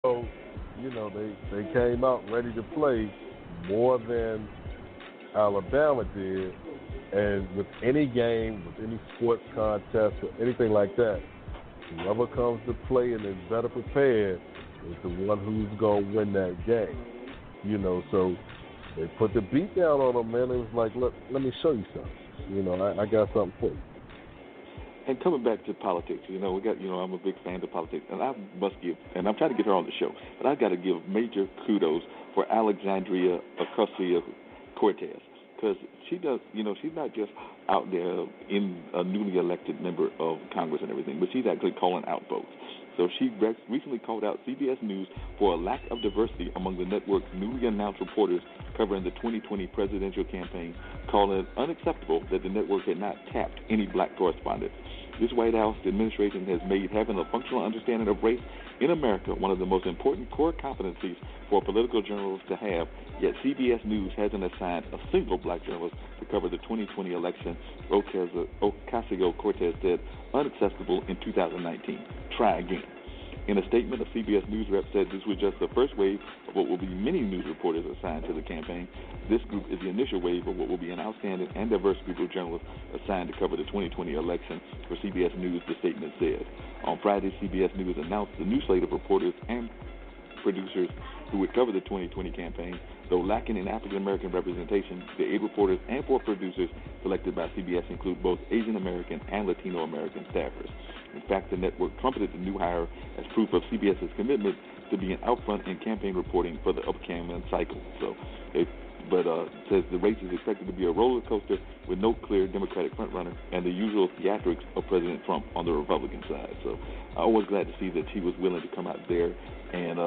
So, they came out ready to play more than Alabama did. And with any game, with any sports contest, or anything like that, whoever comes to play and is better prepared is the one who's going to win that game. So they put the beat down on them, man. It was like, look, let me show you something. I got something for you. And coming back to politics, we got, I'm a big fan of politics, and I must give, and I'm trying to get her on the show, but I got to give major kudos for Alexandria Ocasio-Cortez, because she does, she's not just out there in a newly elected member of Congress and everything, but she's actually calling out votes. So she recently called out CBS News for a lack of diversity among the network's newly announced reporters covering the 2020 presidential campaign, calling it unacceptable that the network had not tapped any black correspondents. This White House administration has made having a functional understanding of race in America one of the most important core competencies for political journalists to have, yet CBS News hasn't assigned a single black journalist to cover the 2020 election. Ocasio-Cortez said, unacceptable in 2019. Try again. In a statement, a CBS News rep said this was just the first wave of what will be many news reporters assigned to the campaign. This group is the initial wave of what will be an outstanding and diverse group of journalists assigned to cover the 2020 election for CBS News, the statement said. On Friday, CBS News announced the new slate of reporters and producers who would cover the 2020 campaign. Though lacking in African-American representation, the 8 reporters and 4 producers selected by CBS include both Asian-American and Latino-American staffers. In fact, the network trumpeted the new hire as proof of CBS's commitment to being out front in campaign reporting for the upcoming cycle. But says the race is expected to be a roller coaster with no clear Democratic frontrunner and the usual theatrics of President Trump on the Republican side. So I was glad to see that she was willing to come out there and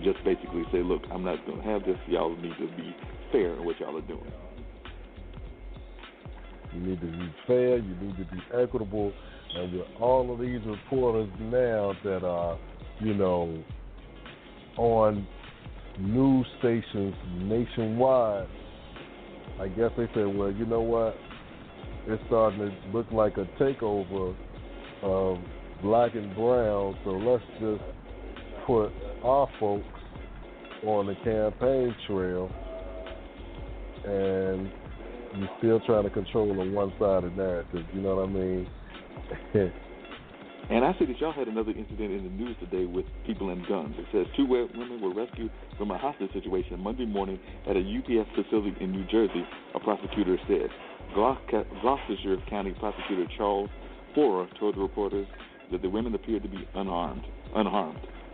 just basically say, look, I'm not going to have this. Y'all need to be fair in what y'all are doing. You need to be fair. You need to be equitable. And with all of these reporters now that are, on news stations nationwide, I guess they said, well, you know what? It's starting to look like a takeover of black and brown, so let's just put our folks on the campaign trail, and you're still trying to control a one-sided narrative, you know what I mean? And I see that y'all had another incident in the news today with people and guns. It says 2 women were rescued from a hostage situation Monday morning at a UPS facility in New Jersey, a prosecutor said. Gloucestershire County Prosecutor Charles Forer told the reporters that the women appeared to be unharmed.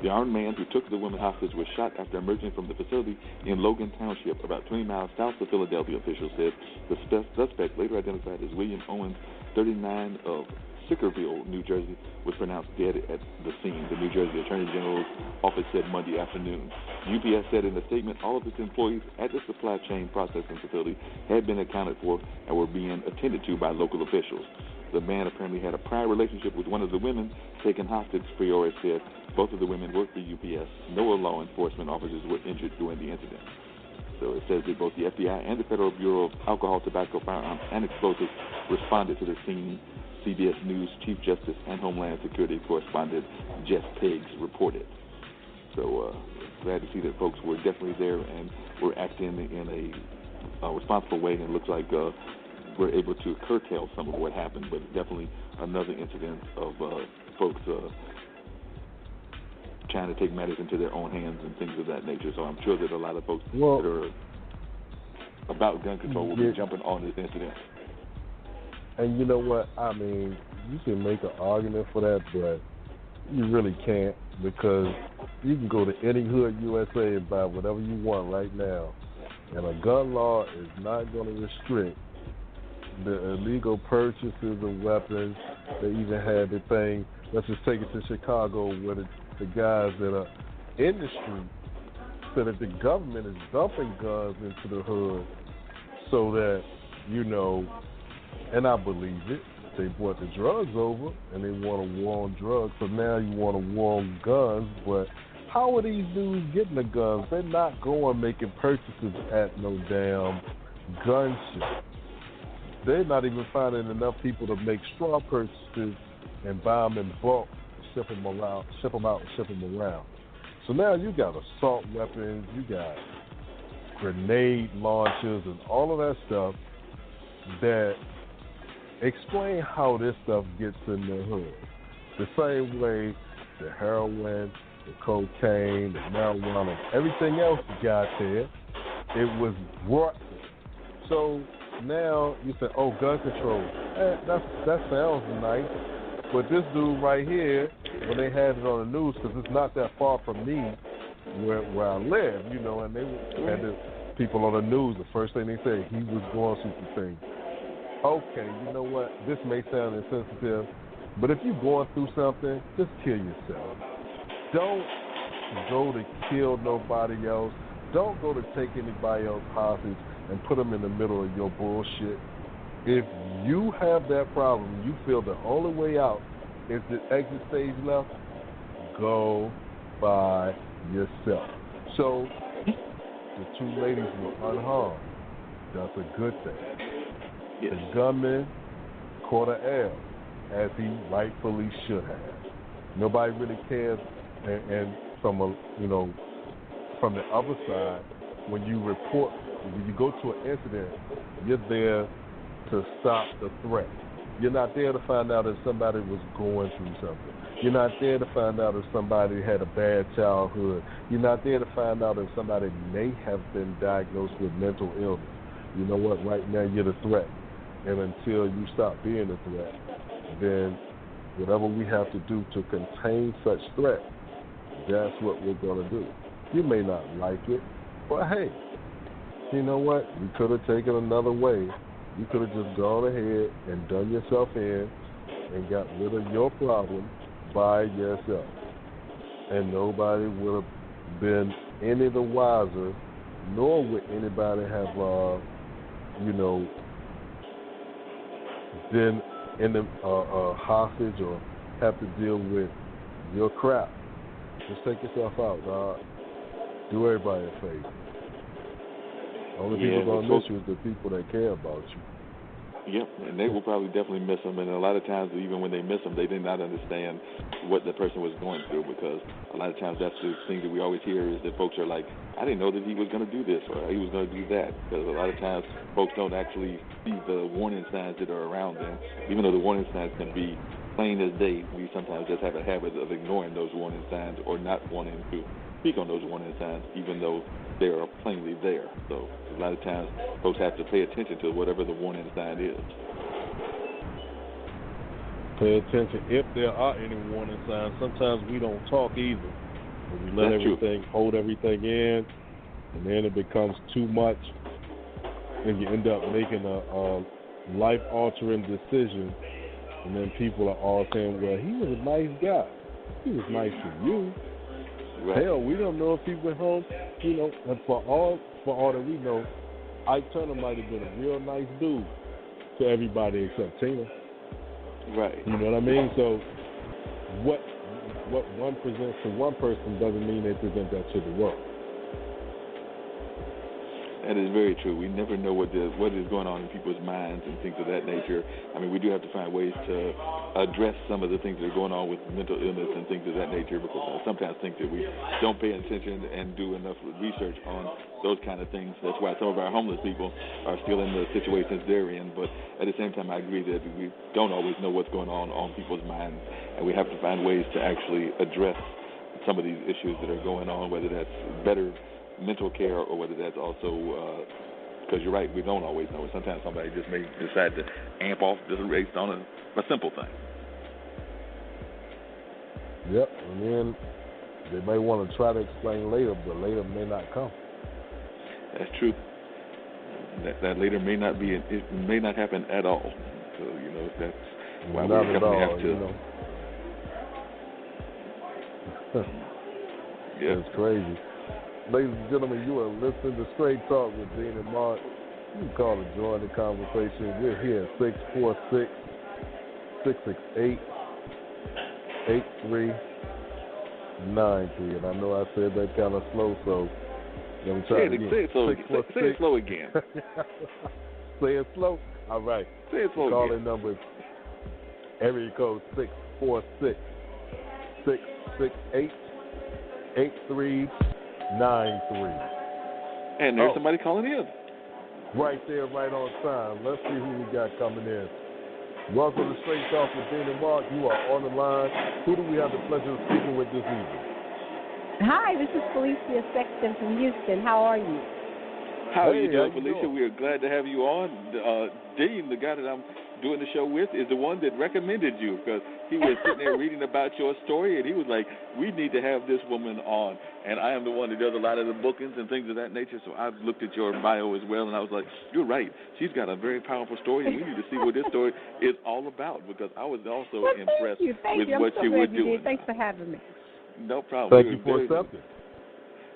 The armed man who took the women hostage was shot after emerging from the facility in Logan Township, about 20 miles south of Philadelphia, officials said. The suspect, later identified as William Owens, 39, of Sickerville, New Jersey, was pronounced dead at the scene, the New Jersey Attorney General's office said Monday afternoon. UPS said in a statement all of its employees at the supply chain processing facility had been accounted for and were being attended to by local officials. The man apparently had a prior relationship with one of the women taken hostage, Fiore said. Both of the women worked for UPS. No law enforcement officers were injured during the incident. So it says that both the FBI and the Federal Bureau of Alcohol, Tobacco, Firearms, and Explosives responded to the scene. CBS News Chief Justice and Homeland Security Correspondent Jeff Piggs reported. So glad to see that folks were definitely there and were acting in a responsible way, and it looks like we're able to curtail some of what happened, but definitely another incident of folks trying to take matters into their own hands and things of that nature. So I'm sure that a lot of folks that are about gun control will be jumping on this incident. And you know what? I mean, you can make an argument for that, but you really can't, because you can go to any hood USA and buy whatever you want right now. And a gun law is not going to restrict the illegal purchases of weapons. They even had the thing, let's just take it to Chicago, where the guys that are in the street said that the government is dumping guns into the hood so that, and I believe it, they brought the drugs over and they want a war on drugs, so now you want a war on guns, but how are these dudes getting the guns? They're not going making purchases at no damn gun shop. They're not even finding enough people to make straw purchases and buy them in bulk, ship them out, and ship them around. So now you got assault weapons, you got grenade launchers, and all of that stuff that explain how this stuff gets in the hood. The same way the heroin, the cocaine, the marijuana, everything else got there, it was brought there. So now you say, oh, gun control. That sounds nice. But this dude right here, when they had it on the news, because it's not that far from me where I live, you know, and they had the people on the news, the first thing they said, he was going through some things. Okay, you know what? This may sound insensitive, but if you're going through something, just kill yourself. Don't go to kill nobody else. Don't go to take anybody else hostage and put them in the middle of your bullshit. If you have that problem, you feel the only way out is the exit stage left, go by yourself. So the two ladies were unharmed. That's a good thing. Yes. The gunman caught an L, as he rightfully should have. Nobody really cares, and from from the other side, when you go to an incident, you're there to stop the threat. You're not there to find out if somebody was going through something. You're not there to find out if somebody had a bad childhood. You're not there to find out if somebody may have been diagnosed with mental illness. You know what? Right now, you're the threat. And until you stop being a threat, then whatever we have to do to contain such threat, that's what we're going to do. You may not like it, but hey, you know what? You could have taken another way. You could have just gone ahead and done yourself in and got rid of your problem by yourself. And nobody would have been any the wiser, nor would anybody have, been in the hostage or have to deal with your crap. Just take yourself out, dog. Do everybody a favor. Only people gonna miss you is the people that care about you. Yep, and they will probably definitely miss them. And a lot of times, even when they miss them, they did not understand what the person was going through, because a lot of times that's the thing that we always hear is that folks are like, I didn't know that he was going to do this or he was going to do that, because a lot of times folks don't actually see the warning signs that are around them. Even though the warning signs can be plain as day, we sometimes just have a habit of ignoring those warning signs or not wanting to speak on those warning signs, even though they are plainly there. So a lot of times folks have to pay attention to whatever the warning sign is. Pay attention if there are any warning signs. Sometimes we don't talk either. We let hold everything in, and then it becomes too much, and you end up making a life-altering decision, and then people are all saying, well, he was a nice guy. He was nice to you. Right. Hell, we don't know if he went home, and for all that we know, Ike Turner might have been a real nice dude to everybody except Tina. Right. You know what I mean? So what one presents to one person doesn't mean they present that to the world. That is very true. We never know what is going on in people's minds and things of that nature. I mean, we do have to find ways to address some of the things that are going on with mental illness and things of that nature, because I sometimes think that we don't pay attention and do enough research on those kind of things. That's why some of our homeless people are still in the situations they're in. But at the same time, I agree that we don't always know what's going on people's minds, and we have to find ways to actually address some of these issues that are going on, whether that's better mental care or whether that's also because you're right, we don't always know. Sometimes somebody just may decide to amp off just based on a simple thing. Yep, and then they may want to try to explain later, but later may not come. That's true. That later may not be. It may not happen at all. So that's why we definitely have to. Yeah, it's crazy. Ladies and gentlemen, you are listening to Straight Talk with Dean and Mark. You can call and join the conversation. We're here at 646-668-8393. And I know I said that kind of slow, so let me try it again. Say it slow again. Say it slow? All right. Say it slow again. Calling number is area code 646-668-8393. And there's somebody calling in. Right there, right on time. Let's see who we got coming in. Welcome to Straight Talk with Dean and Mark. You are on the line. Who do we have the pleasure of speaking with this evening? Hi, this is Felicia Lee-Sexton from Houston. How are you? How are you doing, Felicia? We are glad to have you on. Dean, the guy that I'm doing the show with, is the one that recommended you because he was sitting there reading about your story, and he was like, we need to have this woman on. And I am the one that does a lot of the bookings and things of that nature, so I've looked at your bio as well, and I was like, you're right. She's got a very powerful story, and we need to see what this story is all about because I was also impressed with what you were doing. Thanks for having me. No problem. Thank you for accepting.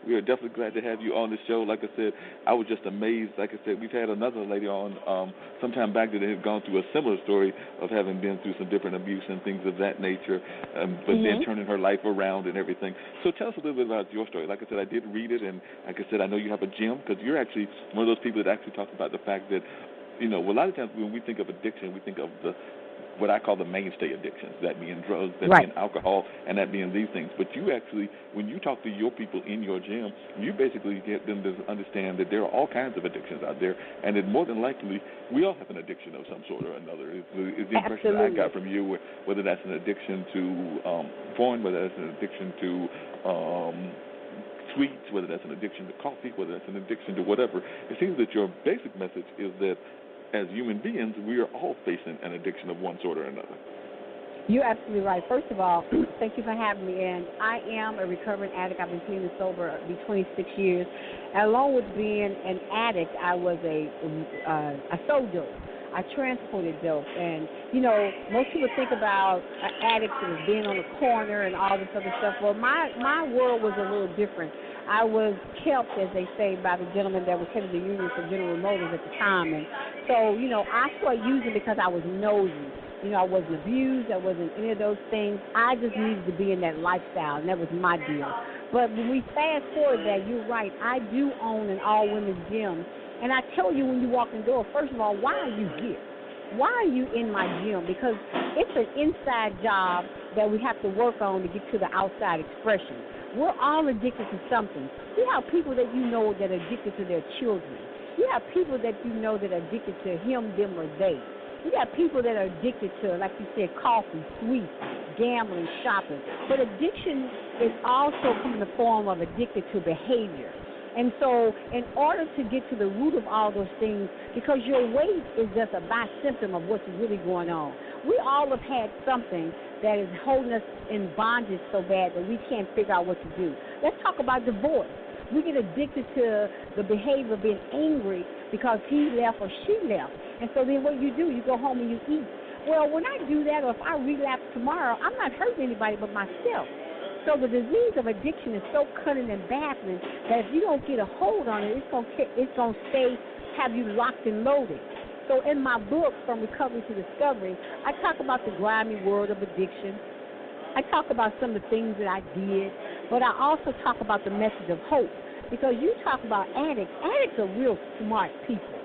We are definitely glad to have you on the show. Like I said, I was just amazed. Like I said, we've had another lady on sometime back that had gone through a similar story of having been through some different abuse and things of that nature, but then turning her life around and everything. So tell us a little bit about your story. Like I said, I did read it, and like I said, I know you have a gym because you're actually one of those people that actually talk about the fact that, a lot of times when we think of addiction, we think of what I call the mainstay addictions, that being drugs, that being alcohol, and that being these things. But you actually, when you talk to your people in your gym, you basically get them to understand that there are all kinds of addictions out there, and that more than likely, we all have an addiction of some sort or another. Is the impression I got from you, whether that's an addiction to porn, whether that's an addiction to sweets, whether that's an addiction to coffee, whether that's an addiction to whatever. It seems that your basic message is that as human beings, we are all facing an addiction of one sort or another. You're absolutely right. First of all, thank you for having me. And I am a recovering addict. I've been clean and sober for 26 years. And along with being an addict, I was I sold dope. I transported dope. And, most people think about addicts as being on the corner and all this other stuff. Well, my world was a little different. I was kept, as they say, by the gentleman that was head of the union for General Motors at the time. And so, I started using because I was nosy. I wasn't abused. I wasn't any of those things. I just needed to be in that lifestyle, and that was my deal. But when we fast forward that, you're right. I do own an all-women's gym. And I tell you when you walk in the door, first of all, why are you here? Why are you in my gym? Because it's an inside job that we have to work on to get to the outside expression. We're all addicted to something. You have people that you know that are addicted to their children. You have people that you know that are addicted to him, them, or they. You got people that are addicted to, like you said, coffee, sweets, gambling, shopping. But addiction is also in the form of addicted to behavior. And so in order to get to the root of all those things, because your weight is just a by-symptom of what's really going on. We all have had something that is holding us in bondage so bad that we can't figure out what to do. Let's talk about divorce. We get addicted to the behavior of being angry because he left or she left. And so then what you do, you go home and you eat. Well, when I do that, or if I relapse tomorrow, I'm not hurting anybody but myself. So the disease of addiction is so cunning and baffling that if you don't get a hold on it, it's going to stay, have you locked and loaded. So in my book, From Recovery to Discovery, I talk about the grimy world of addiction. I talk about some of the things that I did, but I also talk about the message of hope. Because you talk about addicts are real smart people.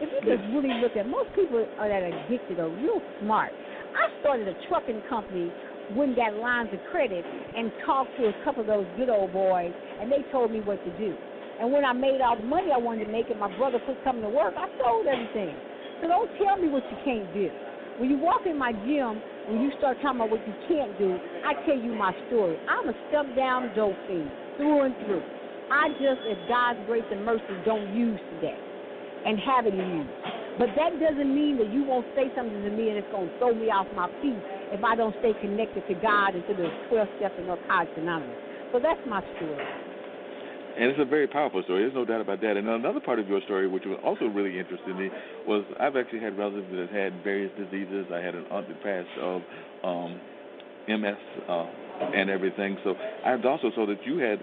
If you just really look at most people that are addicted are real smart. I started a trucking company, wouldn't got lines of credit, and talked to a couple of those good old boys, and they told me what to do. And when I made all the money I wanted to make and my brother quit coming to work, I sold everything. So don't tell me what you can't do. When you walk in my gym, when you start talking about what you can't do, I tell you my story. I'm a step-down dope fiend, through and through. I just, if God's grace and mercy, don't use today and haven't used. But that doesn't mean that you won't say something to me and it's going to throw me off my feet if I don't stay connected to God and to the 12 steps of Narcotics Anonymous. So that's my story. And it's a very powerful story. There's no doubt about that. And another part of your story, which was also really interesting to me, was I've actually had relatives that had various diseases. I had an aunt that passed of MS and everything. So I also saw that you had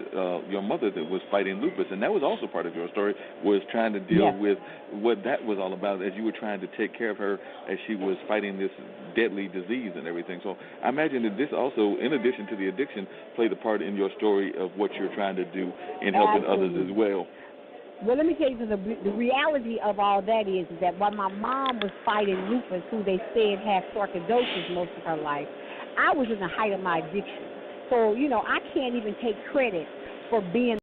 your mother that was fighting lupus, and that was also part of your story, was trying to deal with what that was all about as you were trying to take care of her as she was fighting this deadly disease and everything. So I imagine that this also, in addition to the addiction, played a part in your story of what you're trying to do in helping others as well. Well, let me tell you, the reality of all that is that while my mom was fighting lupus, who they said had sarcoidosis most of her life, I was in the height of my addiction. So, I can't even take credit for being